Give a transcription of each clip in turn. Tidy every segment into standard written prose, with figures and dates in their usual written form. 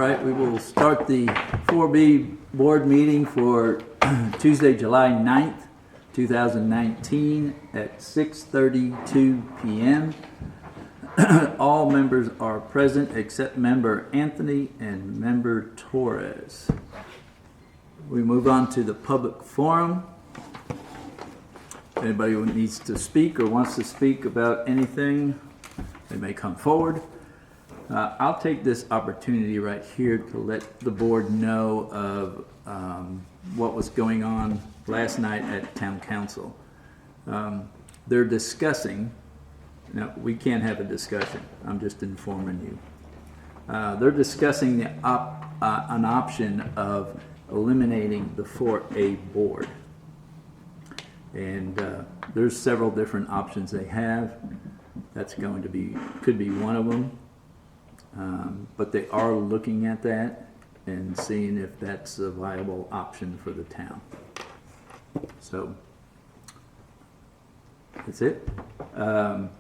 right, we will start the 4B board meeting for Tuesday, July 9th, 2019 at 6:32 p.m. All members are present except member Anthony and member Torres. We move on to the public forum. If anybody who needs to speak or wants to speak about anything, they may come forward. I'll take this opportunity right here to let the board know of what was going on last night at Town Council. They're discussing, now we can't have a discussion, I'm just informing you. They're discussing an option of eliminating the 4A board. And there's several different options they have. That's going to be, could be one of them. But they are looking at that and seeing if that's a viable option for the town. So that's it.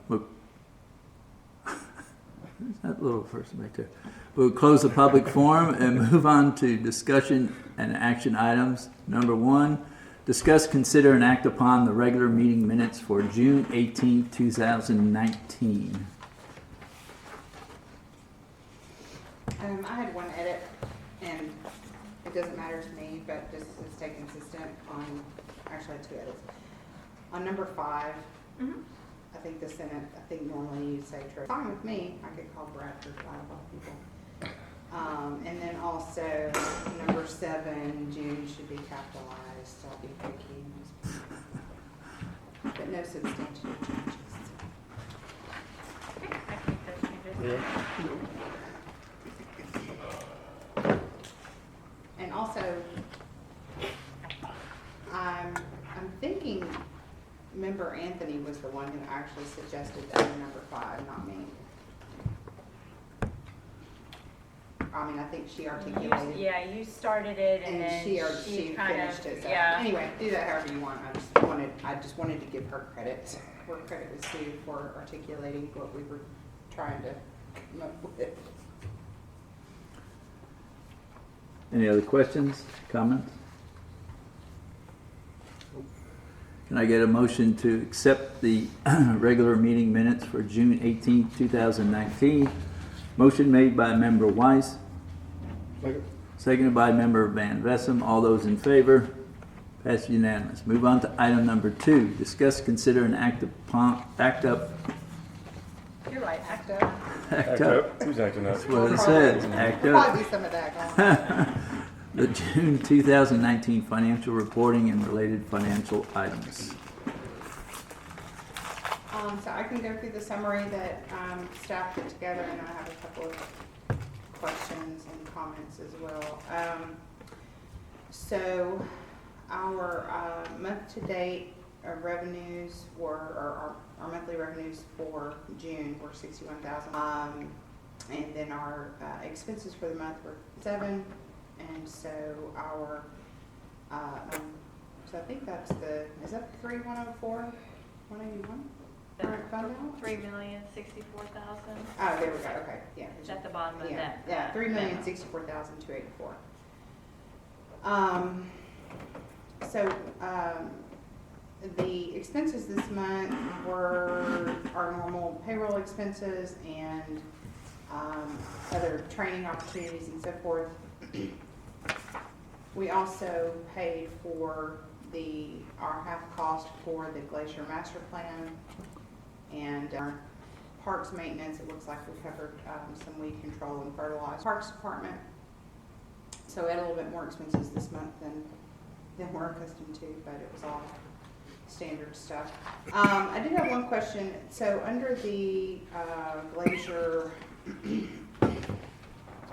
Look, there's that little person right there. We'll close the public forum and move on to discussion and action items. Number 1, discuss, consider, and act upon the regular meeting minutes for June 18, 2019. I had one edit, and it doesn't matter to me, but just to stay consistent on, actually I had 2 edits. On number 5, I think the Senate, I think normally you say Trey. Fine with me, I could call Bradford by a lot of people. And then also number 7, June should be capitalized, so I'll be picky. But no substantial changes. Okay, I think those changes. And also, I'm thinking member Anthony was the one who actually suggested that in number 5, not me. I mean, I think she articulated. You started it and then she kind finished of, it. So yeah. Anyway, do that however you want. I just wanted to give her credit where credit was due for articulating what we were trying to come up with. Any other questions, comments? Can I get a motion to accept the regular meeting minutes for June 18, 2019? Motion made by member Weiss. Seconded by member Van Vessem. All those in favor? Passed unanimous. Move on to item number 2. Discuss, consider, and act up. You're right, act up. Act up. Who's acting up? That's what it says. Act There'll up. probably be some of that going on. The June 2019 financial reporting and related financial items. So I can go through the summary that staff put together, and I have a couple of questions and comments as well. So our month-to-date revenues were, or our monthly revenues for June were $61,000, and then our expenses for the month were $7,000, and so our so I think that's the, is that 3,104, 181? Current fund balance? 3,064,000. Oh, there we go. Okay, yeah. It's at the bottom of Yeah, that. yeah, 3,064,284. The expenses this month were our normal payroll expenses and other training opportunities and so forth. We also paid for our half cost for the Glacier Master Plan and our parks maintenance. It looks like we covered some weed control and fertilizer. Parks Department. So we had a little bit more expenses this month than we're accustomed to, but it was all standard stuff. I did have one question. So under the Glacier,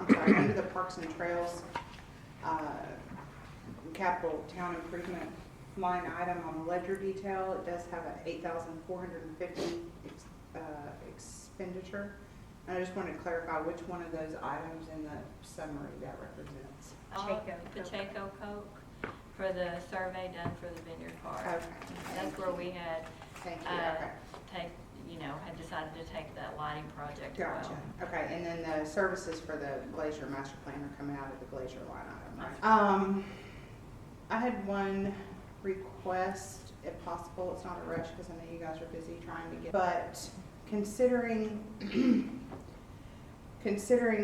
under the Parks and Trails capital town improvement line item on the ledger detail, it does have an $8,450 expenditure. And I just wanted to clarify which one of those items in the summary that represents. Pacheco Coke for the survey done for the Vineyard Park. Okay. That's where we had Thank you. Okay. had decided to take that lighting project as Gotcha. well. Okay, and then the services for the Glacier Master Plan are coming out of the Glacier line item, right? I had one request, if possible. It's not a rush because I know you guys are busy trying to get, but considering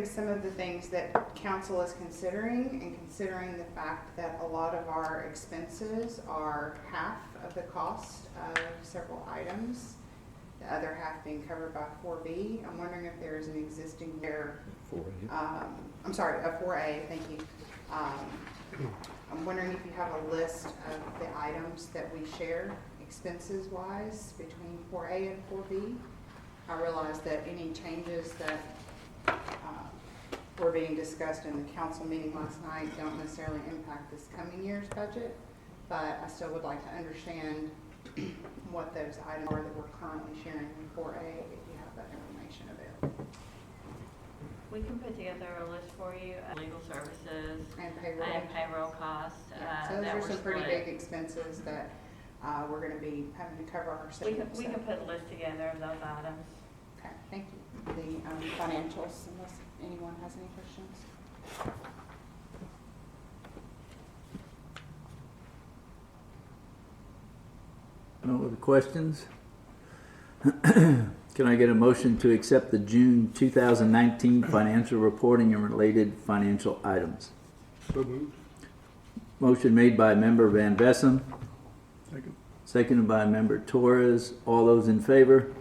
some of the things that council is considering, and considering the fact that a lot of our expenses are half of the cost of several items, the other half being covered by 4B, I'm wondering if there is an existing there. 4A. I'm sorry, a 4A, thank you. I'm wondering if you have a list of the items that we share expenses-wise between 4A and 4B. I realize that any changes that were being discussed in the council meeting last night don't necessarily impact this coming year's budget, but I still would like to understand what those items are that we're currently sharing in 4A, if you have that information available. We can put together a list for you, legal services And payroll. and payroll costs. Yeah, so those that are were some pretty split. big expenses that we're gonna be having to cover We ourselves. can put a list together of those items. Okay, thank you. The financials, unless anyone has any questions. No other questions? Can I get a motion to accept the June 2019 financial reporting and related financial items? So moved. Motion made by member Van Vessem, Second. seconded by member Torres. All those in favor?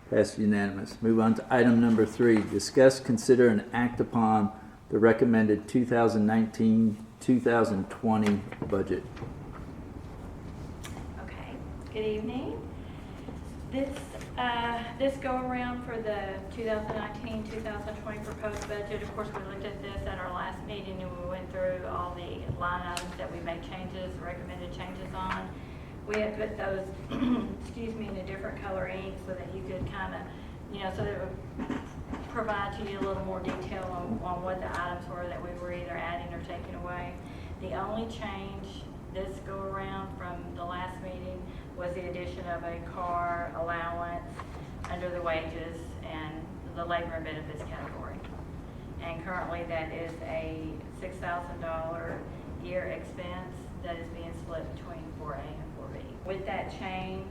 Passed unanimous. Move on to item number 3. Discuss, consider, and act upon the recommended 2019-2020 budget. Okay, good evening. This go around for the 2019-2020 proposed budget. Of course, we looked at this at our last meeting and we went through all the line items that we made changes, recommended changes on. We had put those, excuse me, in a different color ink so that you could kind of, so that it would provide to you a little more detail on what the items were that we were either adding or taking away. The only change this go around from the last meeting was the addition of a car allowance under the wages and the labor and benefits category. And currently that is a $6,000 year expense that is being split between 4A and 4B. With that change,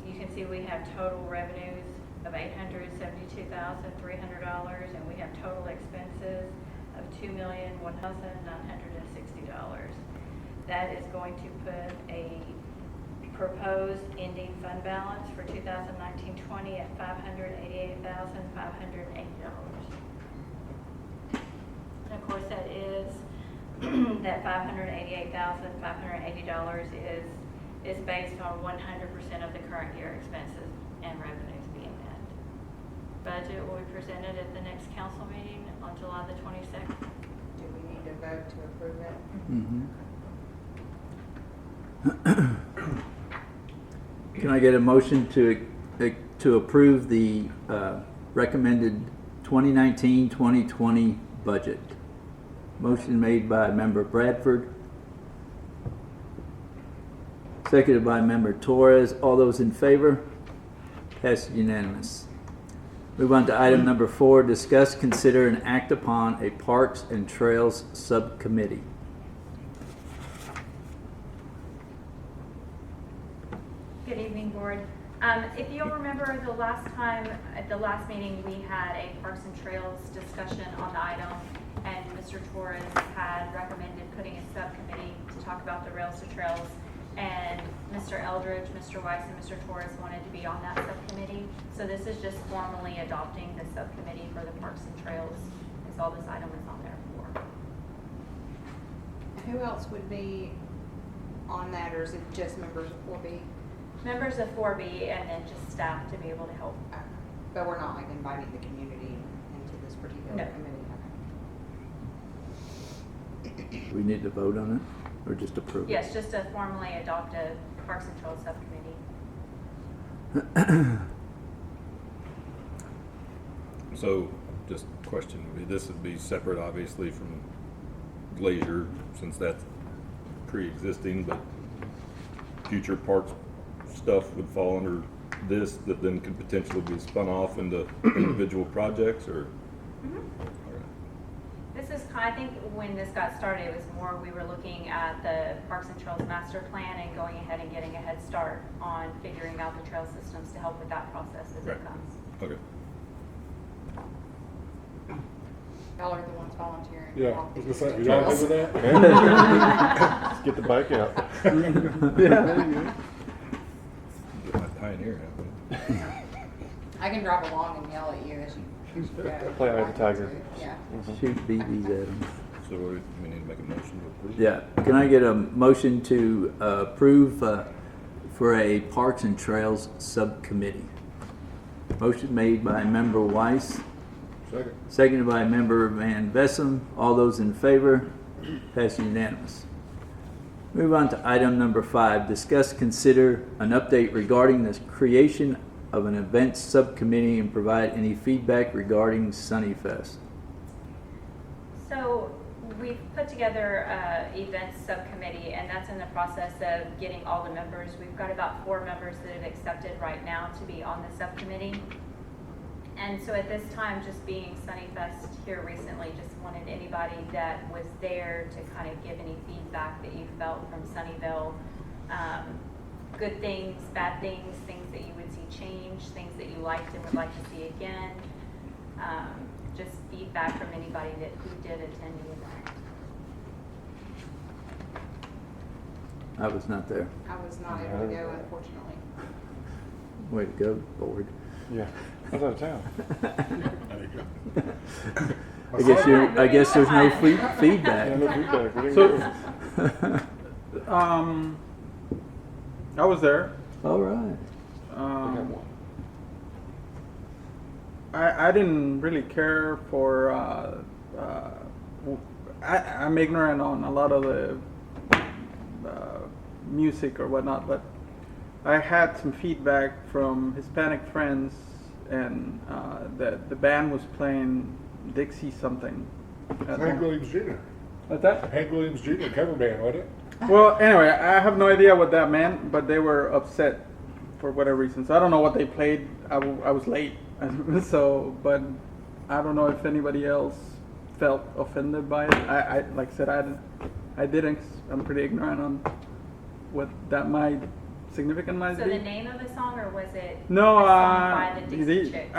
you can see we have total revenues of $872,300 and we have total expenses of $2,1,960. That is going to put a proposed ending fund balance for 2019-20 at $588,580. And of course, that is that $588,580 is based on 100% of the current year expenses and revenues being met. Budget will be presented at the next council meeting on July the 22nd. Do we need to vote to approve it? Can I get a motion to approve the recommended 2019-2020 budget? Motion made by member Bradford, seconded by member Torres. All those in favor? Passed unanimous. Move on to item number 4. Discuss, consider, and act upon a Parks and Trails subcommittee. Good evening, Board. If you'll remember the last time, at the last meeting, we had a Parks and Trails discussion on the item, and Mr. Torres had recommended putting a subcommittee to talk about the Rails to Trails, and Mr. Eldridge, Mr. Weiss, and Mr. Torres wanted to be on that subcommittee. So this is just formally adopting the subcommittee for the Parks and Trails, is all this item is on there for. Who else would be on that, or is it just members of 4B? Members of 4B and then just staff to be able to help. But we're not like inviting the community into this particular No. committee. We need to vote on it or just approve it? Yes, just to formally adopt a Parks and Trails subcommittee. So, just a question, this would be separate obviously from Glacier, since that's pre-existing, but future parks stuff would fall under this that then could potentially be spun off into individual projects, or? Mhm. All right. This is, I think when this got started, it was more, we were looking at the Parks and Trails Master Plan and going ahead and getting a head start on figuring out the trail systems to help with that process as it Right. comes. Okay. Y'all are the ones volunteering. Yeah, Walk I was these gonna say, are y'all trails. good with that? Let's get the bike out. Get my Pioneer out. I can drive along and yell at you as you go. Play Eye of the Tiger. Yeah. Shoot BBs at them. So we need to make a motion to approve? Yeah, can I get a motion to approve for a Parks and Trails Subcommittee? Motion made by Member Weiss, Second. seconded by Member Van Vessem. All those in favor? Passed unanimous. Move on to item number 5. Discuss, consider an update regarding the creation of an events subcommittee and provide any feedback regarding Sunnyfest. So we've put together a events subcommittee, and that's in the process of getting all the members. We've got about 4 members that have accepted right now to be on the subcommittee. And so at this time, just being Sunnyfest here recently, just wanted anybody that was there to kind of give any feedback that you felt from Sunnyvale. Good things, bad things, things that you would see change, things that you liked and would like to see again. Just feedback from anybody who did attend the event. I was not there. I was not able to go, unfortunately. Way to go, board. Yeah, I was out of town. There you go. I guess there's no Yeah, feedback. no feedback. We didn't So- go. I was there. All right. We got one. I didn't really care for. I'm ignorant on a lot of the music or whatnot, but I had some feedback from Hispanic friends, and that the band was playing Dixie something. Hank Williams Jr. What's that? Hank Williams Jr. cover band, wasn't it? Well, anyway, I have no idea what that meant, but they were upset for whatever reason. So I don't know what they played. I was late, so but I don't know if anybody else felt offended by it. I like I said, I didn't. I'm pretty ignorant on what that significant might So be. the name of the song, or was it No, a song by the Dixie Chicks?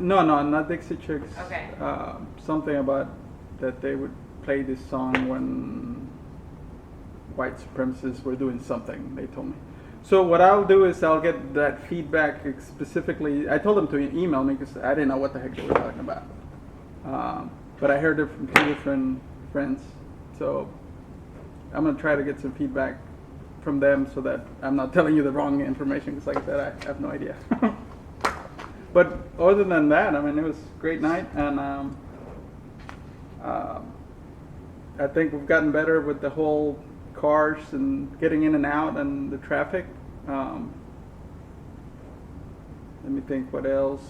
no, not Dixie Chicks. Okay. Something about that they would play this song when white supremacists were doing something, they told me. So what I'll do is I'll get that feedback specifically. I told them to email me because I didn't know what the heck they were talking about. But I heard it from 2 different friends. So I'm going to try to get some feedback from them so that I'm not telling you the wrong information, because like I said, I have no idea. But other than that, I mean, it was a great night, and I think we've gotten better with the whole cars and getting in and out and the traffic. Let me think what else.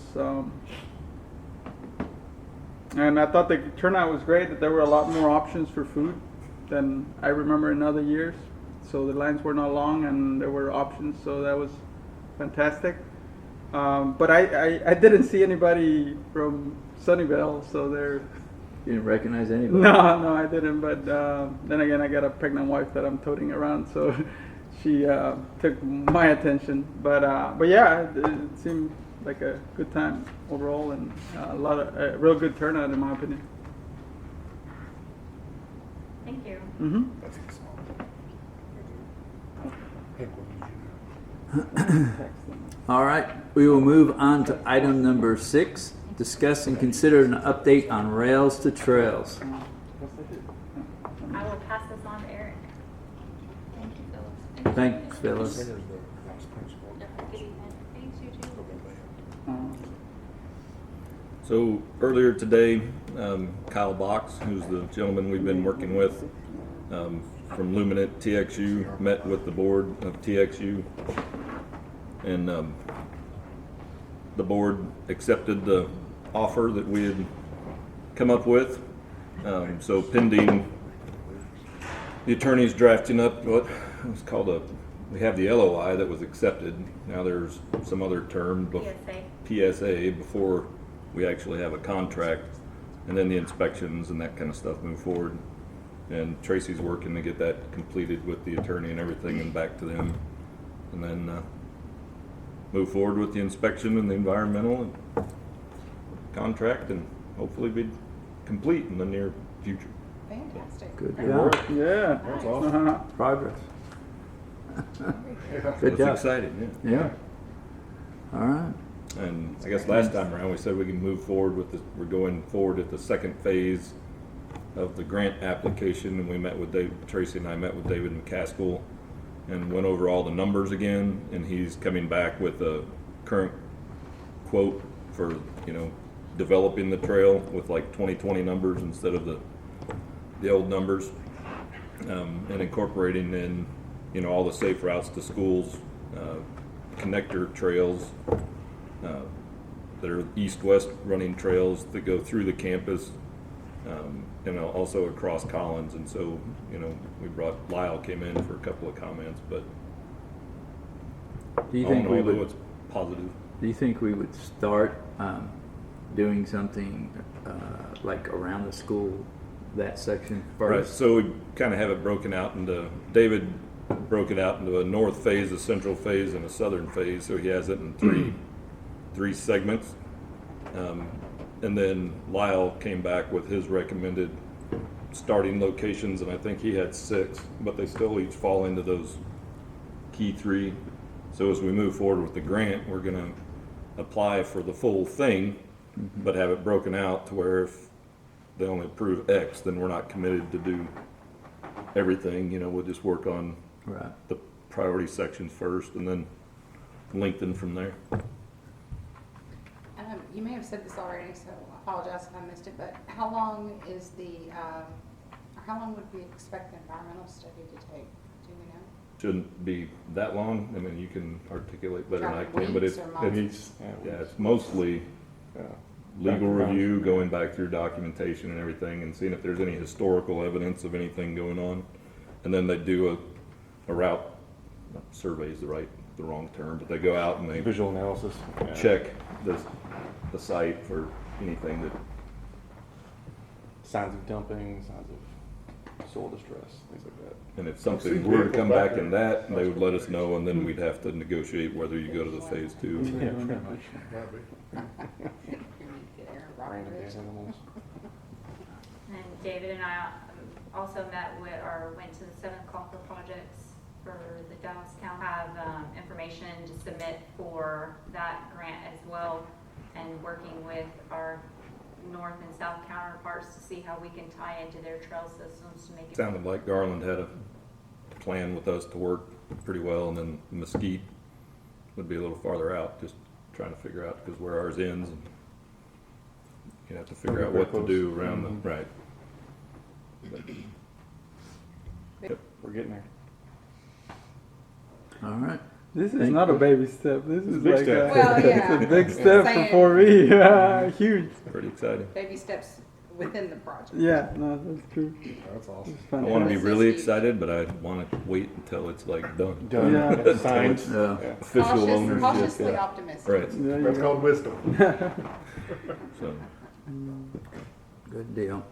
And I thought the turnout was great, that there were a lot more options for food than I remember in other years. So the lines were not long and there were options, so that was fantastic. But I didn't see anybody from Sunnyvale, so they're... You didn't recognize anybody? No, I didn't. But then again, I got a pregnant wife that I'm toting around, so she took my attention. But yeah, it seemed like a good time overall, and a real good turnout in my opinion. Thank you. Mm-hmm. That's a song. Hank Williams Jr. All right, we will move on to item number 6. Discuss and consider an update on Rails to Trails. I will pass this on to Eric. Thank you, Phyllis. Thanks, Phyllis. Singer's the vice principal. Good evening. Thanks, you too. So earlier today, Kyle Box, who's the gentleman we've been working with from Luminant TXU, met with the board of TXU, and the board accepted the offer that we had come up with. So pending the attorneys drafting up what was called a we have the LOI that was accepted. Now there's some other term, PSA, before we actually have a contract, and then the inspections and that kind of stuff move forward. And Tracy's working to get that completed with the attorney and everything and back to them. And then move forward with the inspection and the environmental and contract, and hopefully be complete in the near future. Fantastic. Good Good job. work. Yeah. That's awesome. Progress. Yeah. Good It's job. exciting, yeah. Yeah. All right. And I guess last time around, we said we can move forward with we're going forward at the second phase of the grant application, and we met with Tracy and I met with David McCaskill and went over all the numbers again, and he's coming back with a current quote for, developing the trail with like 2020 numbers instead of the old numbers, and incorporating in, all the safe routes to schools, connector trails, that are east-west running trails that go through the campus, and also across Collins. And so, Lyle came in for a couple of comments, but Do you all in think we all, though, would? it's positive. Do you think we would start doing something like around the school, that section Right, first? so we kind of have it broken out into, David broke it out into a north phase, a central phase, and a southern phase, so he has it in three segments. And then Lyle came back with his recommended starting locations, and I think he had 6, but they still each fall into those key 3. So as we move forward with the grant, we're gonna apply for the full thing, but have it broken out to where if they only approve X, then we're not committed to do everything. We'll just work on Right. the priority sections first and then lengthen from there. You may have said this already, so I apologize if I missed it, but how long would we expect the environmental study to take? Do we know? Shouldn't be that long. I mean, you can articulate better than I Talking can, but weeks it's, or months? it's, yeah, it's mostly Yeah. legal Back to review, going back through documentation and everything and seeing if there's any historical evidence of anything going on. And then they do a route, survey is the wrong term, but they go out and they Visual analysis. Yeah. check the site for anything that, Signs of dumping, signs of soil distress, things like that. and if something were to come back in that, they would let us know, and then we'd have to negotiate whether you go to the phase 2. Yeah, pretty much. Might be. You need to get Aaron Random Rodgers. dead animals. And David and I also met with, or went to the 7 Copper projects for the Dallas County, have information to submit for that grant as well, and working with our north and south counterparts to see how we can tie into their trail systems to make it. Sounded like Garland had a plan with us to work pretty well, and then Mesquite would be a little farther out, just trying to figure out, because where ours ends, and you have to figure out what to do around the, right. We're getting there. All right. This is Thank not you. a baby step. This is big like step. Well, it's yeah. a big step Saying- for me. Yeah, huge. Pretty exciting. Baby steps within the project. Yeah, no, that's true. That's awesome. It's I want to be fantastic. really excited, but I want to wait until it's like done. Done. Yeah. Got the signs. Yeah. Yeah. Official ownership. Cautiously Yeah. optimistic. Right, There you That's go. called wisdom. so, Good deal.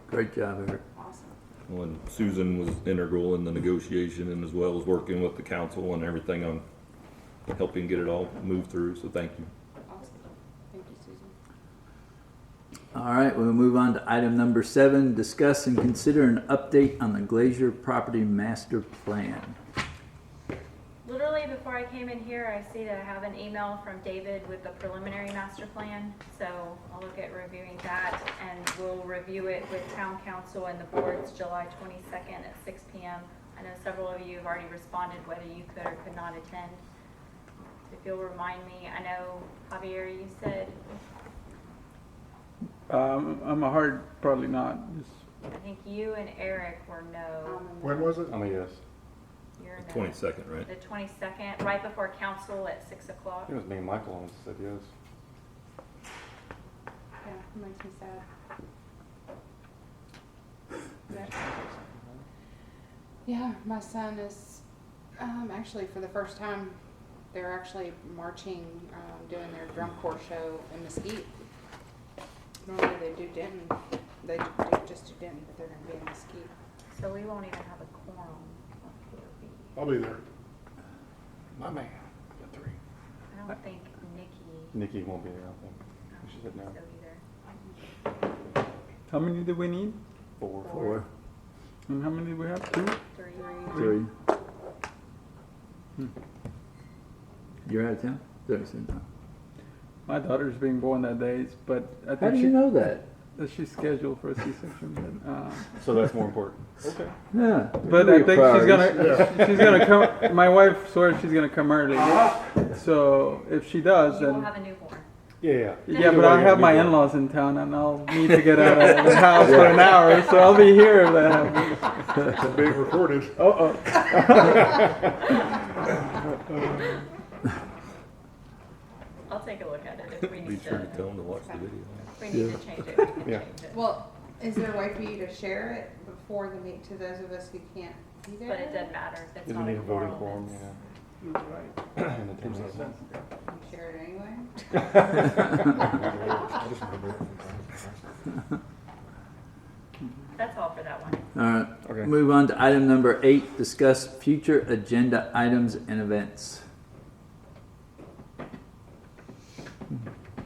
Great job, Eric. Awesome. well, and Susan was integral in the negotiation, and as well as working with the council and everything on helping get it all moved through, so thank you. Awesome. Thank you, Susan. All right, we'll move on to item number 7, discuss and consider an update on the Glacier Property Master Plan. Literally before I came in here, I see that I have an email from David with the preliminary master plan. So I'll look at reviewing that, and we'll review it with town council and the boards July 22nd at 6 p.m. I know several of you have already responded whether you could or could not attend. If you'll remind me, I know Javier, you said, I'm a hard, probably not. Just, I think you and Eric were no. When was it? I'm a yes. You're no. 22nd, right? The 22nd, right before council at 6 I o'clock. think it was me and Michael who said yes. Yeah, it makes me sad. Yeah, my son is Actually, for the first time, they're actually marching, doing their drum corps show in Mesquite. Normally they do Denton, they do just do Denton, but they're gonna be in Mesquite. So we won't even have a quorum of 4B. I'll be there. My man. Got 3. I don't think Nikki. Nikki won't be there, I think. I She don't said no. think so either. How many do we need? 4. 4, And how many do we have? 2? 3. 3. You're out of town? My daughter's being born that day, but I How think do you know that? she's scheduled for a C-section. So that's more important. Okay. Yeah. But I think she's gonna come. My wife swears she's gonna come early. So if she does, You will then have a newborn. Yeah. yeah. But I have my in-laws in town, and I'll need to get out of the house for an hour. So I'll be here if that happens. It's being recorded. I'll take a look at it if we Be need sure to to. tell them to watch the video. If we need to change it, we can Yeah. change it. Well, is there a way for you to share it before the meet to those of us who can't be there? But it doesn't matter if it's Doesn't not need a a voting quorum. quorum, it's- yeah. And attendance. You share it anyway? That's all for that one. All right. Okay. Move on to item number 8, discuss future agenda items and events.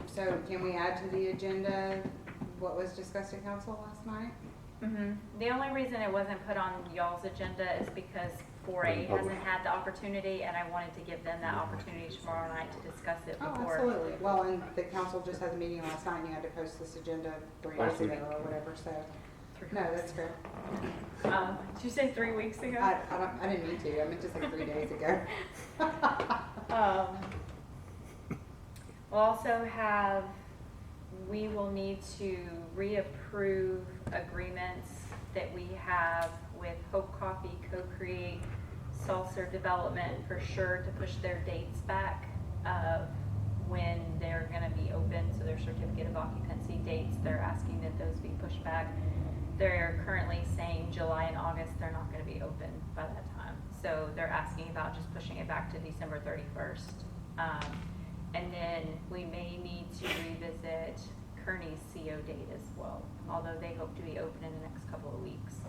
So can we add to the agenda what was discussed at council last night? The only reason it wasn't put on y'all's agenda is because 4A hasn't had the opportunity, and I wanted to give them that opportunity tomorrow night to discuss it Oh, before. absolutely. Well, and the council just had a meeting last night, and you had to post this agenda 3 days Last week. ago or whatever, so, no, that's fair. Did you say 3 weeks ago? I didn't mean to, I meant to say 3 days ago. We'll also have, we will need to reapprove agreements that we have with Hope Coffee, Co-Create, Salser Development for sure to push their dates back of when they're gonna be open, so their certificate of occupancy dates, they're asking that those be pushed back. They're currently saying July and August, they're not gonna be open by that time. So they're asking about just pushing it back to December 31st. And then we may need to revisit Kearney's CO date as well, although they hope to be open in the next couple of weeks.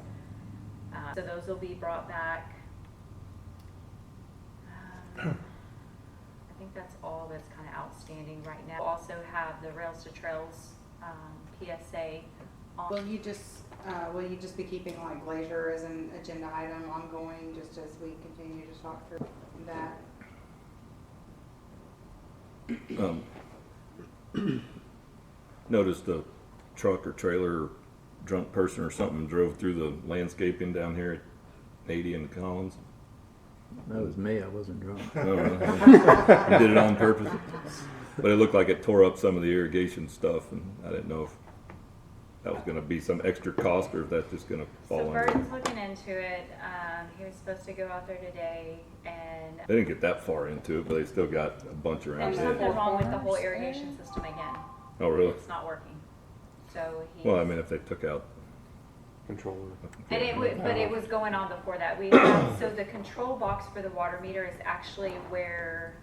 So those will be brought back. I think that's all that's kind of outstanding right now. We'll also have the Rails to Trails PSA on. Will you just be keeping like Glacier as an agenda item ongoing, just as we continue to talk through that? Noticed a truck or trailer, or drunk person or something drove through the landscaping down here at 80 and Collins. That was me. I wasn't drunk. Oh, really? You did it on purpose? But it looked like it tore up some of the irrigation stuff, and I didn't know if that was gonna be some extra cost or if that's just gonna fall So under. Burton's looking into it. He was supposed to go out there today, and They didn't get that far into it, but they still got a bunch around there's it. something wrong with the whole Corners irrigation area? system again. Oh, really? It's not working. So he's. Well, I mean, if they took out. Controller. And but it was going on before that. We have, so the control box for the water meter is actually where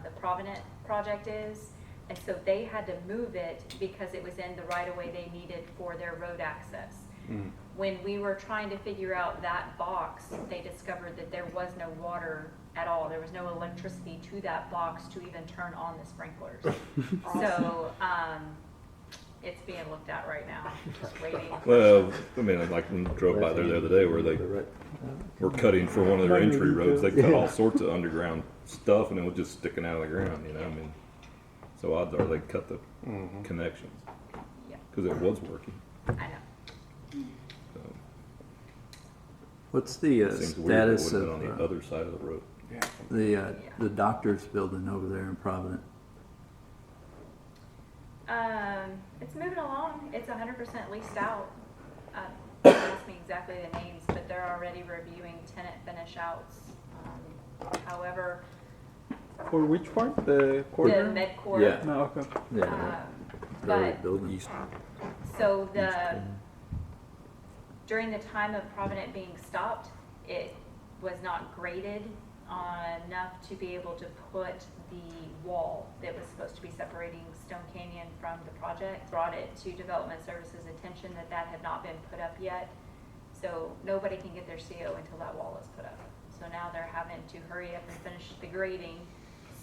the Provident project is. And so they had to move it because it was in the right of way they needed for their road access. When we were trying to figure out that box, they discovered that there was no water at all. There was no electricity to that box to even turn on the sprinklers. So, it's being looked at right now, just waiting. Well, I mean, like when I drove by there the other day where they were cutting for one of their entry roads, they cut all sorts of underground stuff and it was just sticking out of the ground, you know, I mean. So odds are they cut the connections, Yeah, because it was working, I know. so. What's the It seems weird it status would have been on of the other side of the road. the doctor's building over there in Provident? It's moving along. It's 100% leased out. Don't ask me exactly the names, but they're already reviewing tenant finish outs. However, For which part? The the corner? MedCorp. Yeah. No, okay. Yeah. But Building. so during the time of Provident being stopped, it was not graded enough to be able to put the wall that was supposed to be separating Stone Canyon from the project. Brought it to Development Services' attention that that had not been put up yet. So nobody can get their CO until that wall is put up. So now they're having to hurry up and finish the grading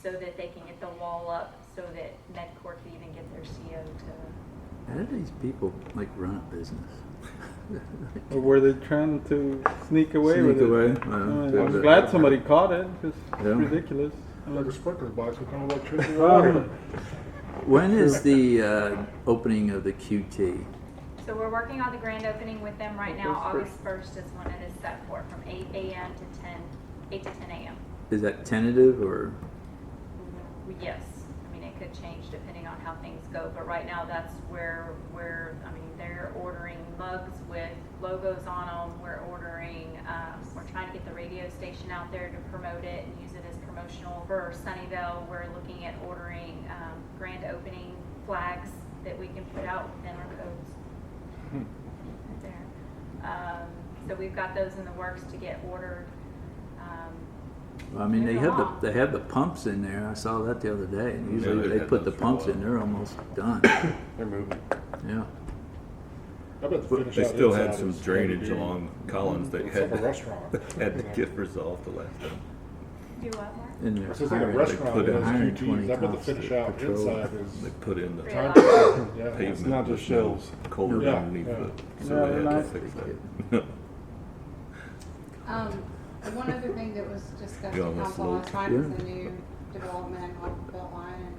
so that they can get the wall up so that Medcore can even get their CO to. How do these people like run a business? Or were they trying to sneak away Sneak with away? it? Well, I'm glad somebody caught it, because Yeah. it's ridiculous. Like a sprinkler box with no electricity or water. When is the opening of the QT? So we're working on the grand opening with them right now. August August 1st is when it is set for, from 8 a.m. to 8 to 10 a.m. Is that tentative or? Yes, I mean, it could change depending on how things go, but right now that's where I mean, they're ordering mugs with logos on them. We're ordering, we're trying to get the radio station out there to promote it and use it as promotional. For Sunnyvale, we're looking at ordering grand opening flags that we can put out within our codes. Right there. So we've got those in the works to get ordered. I mean, they Moving have along. they have the pumps in there. I saw that the other day. And usually they've they had put the those for a pumps while. in, they're almost done. They're moving. Yeah. I bet the finish They out still had inside some is drainage gonna be- along Collins that It's like had a restaurant. had to get resolved the last time. Do what, Mark? In there. It's just like a They restaurant, put it in has 120 QTs. I bet the cops finish to out patrol. inside They is put in the Really? time. Yeah. pavement. It's not with just no shells. Culvert Yeah, underneath yeah. it, Yeah, so they had nice. to fix that. One other thing that was discussed Go in on the council last slope. night was Yeah. the new development on Beltline.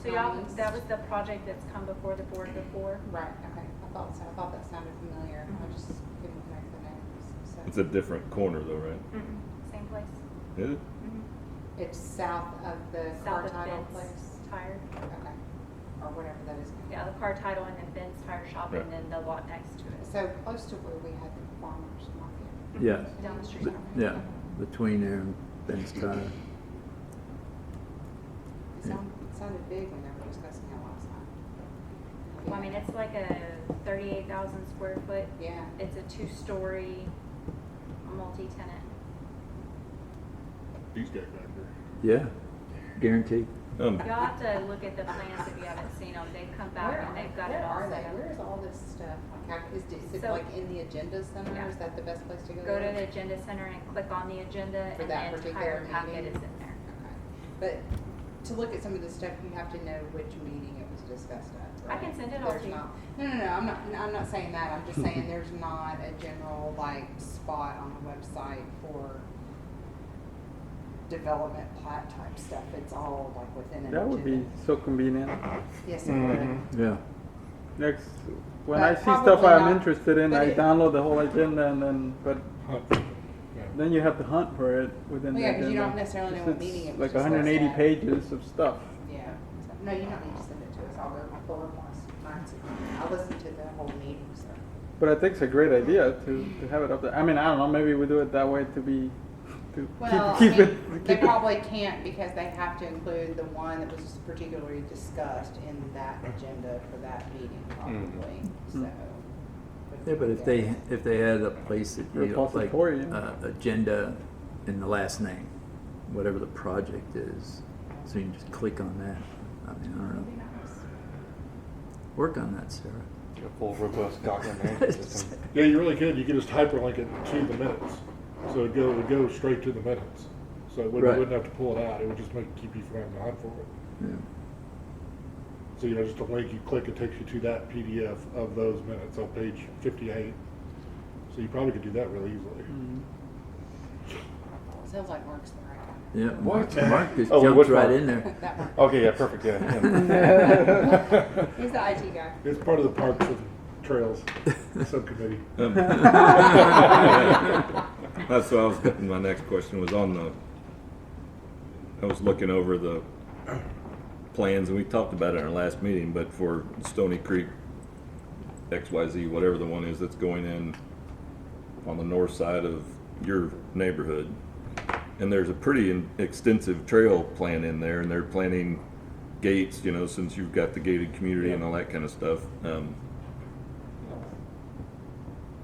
So y'all, that was the project that's come before the board before? Right, okay, I thought so, I thought that sounded familiar, I just couldn't connect the names, so. It's a different corner though, right? Same place. Is it? It's south of the car South of title Ben's place, Tire. okay, or whatever that is. Yeah, the car title and then Ben's Tire Shop and Right. then the lot next to it. So close to where we had the farmer's market. Yeah. Down the street. Yeah. Between there and Ben's Tire. It sounded big when they were discussing it last night. Well, I mean, it's like a 38,000 square foot. Yeah. It's a 2-story, multi-tenant. These guys back there. Yeah. Guaranteed. Y'all have to look at the plans if you haven't seen them. They've come back and they've got it all Where are set they? up. Where is all this stuff? Like, is it So- like in the agenda center? Yeah. Is that the best place to go? Go to the agenda center and click on the agenda For and that the particular entire packet meeting? is in there. Okay. But to look at some of this stuff, you have to know which meeting it was discussed at. I right? can send it all There's to you. not- No, I'm not saying that. I'm just saying there's not a general like spot on the website for development plat type stuff. It's all like within an That would be agenda. so convenient. Yes, it would. Yeah. Next, when But I see stuff probably I'm not- interested in, but I it- download the whole agenda and then, but Hunt. Yeah. then you have to hunt for it within Well, the yeah, 'cause agenda. you don't necessarily know what It's meeting it was like discussed 180 at. pages of stuff. Yeah. So- No, you don't need to send it to us. I'll go pull it once. I'll listen to the whole meeting, so. But I think it's a great idea to have it up there. I mean, I don't know, maybe we do it that way to be, to Well, keep I mean, it. they keep it- probably can't because they have to include the one that was particularly discussed in that agenda for that meeting probably, so. Yeah, but if they had a place that you know, like Repository, yeah. agenda in the last name, whatever the project is, so you can just click on that. I mean, I don't know. Work on that, Sarah. Got a full robust document management system. Yeah, you really could. You could just hyperlink it to the minutes. So it would go straight to the minutes. So it Right. wouldn't have to pull it out. It would just keep you from having to hunt for it. Yeah. So just a link you click, it takes you to that PDF of those minutes on page 58. So you probably could do that really easily. Sounds like Mark's the right guy. Yeah. What? Mark just Oh, jumped which right one? in there. That one. Okay, yeah, perfect. Yeah. He's the IT guy. It's part of the Parks and Trails subcommittee. That's what I was, my next question was on the, I was looking over the plans, and we talked about it in our last meeting, but for Stony Creek XYZ, whatever the one is that's going in on the north side of your neighborhood, and there's a pretty extensive trail plan in there, and they're planning gates, you know, since you've got the gated community and all that kind of stuff.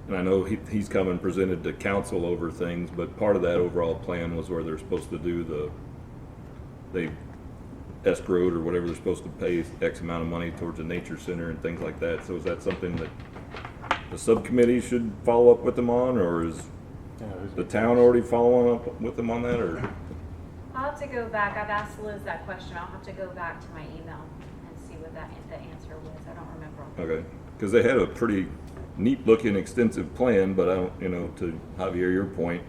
and I know he's come and presented to council over things, but part of that overall plan was where they're supposed to do they escrowed or whatever, they're supposed to pay X amount of money towards a nature center and things like that. So is that something that the subcommittee should follow up with them on, or is the town already following up with them on that, or? I'll have to go back. I've asked Liz that question. I'll have to go back to my email and see what the answer was. I don't remember. Okay, because they had a pretty neat looking extensive plan, but I don't, to Javier, your point,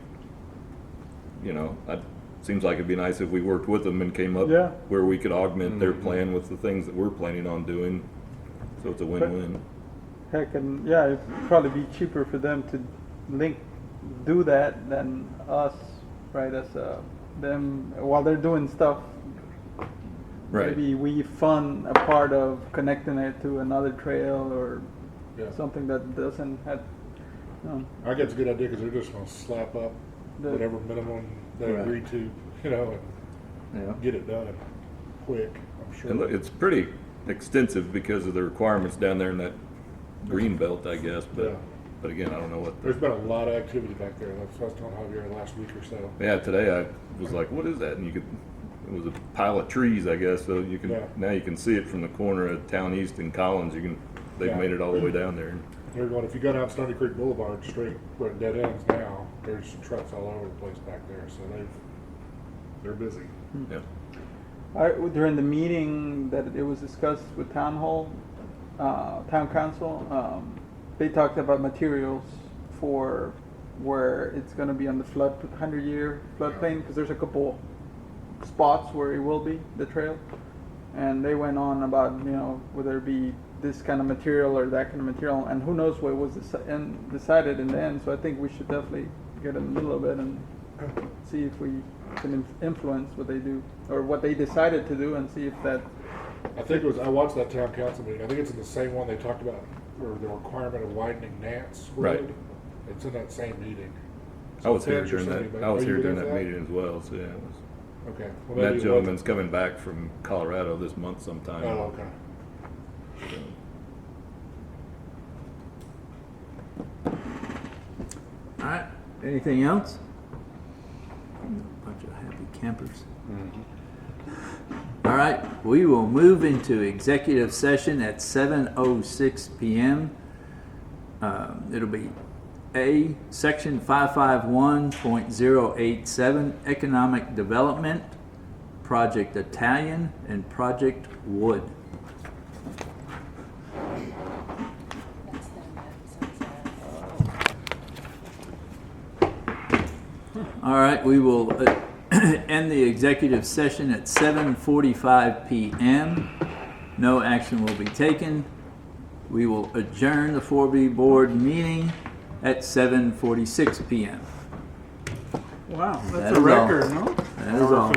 seems like it'd be nice if we worked with them and came up Yeah. where we could augment their plan with the things that we're planning on doing. So it's a win-win. Heck, and yeah, it'd probably be cheaper for them to do that than us, right? As them while they're doing stuff. Right. Maybe we fund a part of connecting it to another trail or Yeah. something that doesn't have. I think it's a good idea because they're just gonna slap up The- whatever minimum they Right. agree to, and Yeah. get it done quick, I'm sure. And look, it's pretty extensive because of the requirements down there in that green belt, I guess, Yeah. but again, I don't know what. There's been a lot of activity back there. That's what I was telling Javier last week or so. Yeah, today I was like, what is that? And it was a pile of trees, I guess, so now you can see it from the corner of Town East and Collins. They've Yeah. made it all the way down there. They're going, if you go down Stony Creek Boulevard straight where it dead ends now, there's trucks all over the place back there, so they're busy. Yeah. During the meeting that it was discussed with town council, they talked about materials for where it's going to be on the 100-year floodplain, because there's a couple spots where it will be the trail, and they went on about whether it be this kind of material or that kind of material, and who knows what was decided in the end. So I think we should definitely get in the middle of it and see if we can influence what they do or what they decided to do, and see if that. I think it was, I watched that town council meeting. I think it's in the same one they talked about, or the requirement of widening Nance Road. Right. It's in that same meeting. I was here It's during interesting, that. but I was are you here during there that for meeting as well. So yeah, it was. Okay. Well, That maybe gentleman's coming back from Colorado this month sometime. Oh, okay. So, All right, anything else? Bunch of happy campers. All right, we will move into executive session at 7:06 p.m. It'll be A, Section 551.087, Economic Development, Project Italian, and Project Wood. All right, we will end the executive session at 7:45 p.m. No action will be taken. We will adjourn the 4B board meeting at 7:46 p.m. Wow, That that's is a all. record, no? That is all.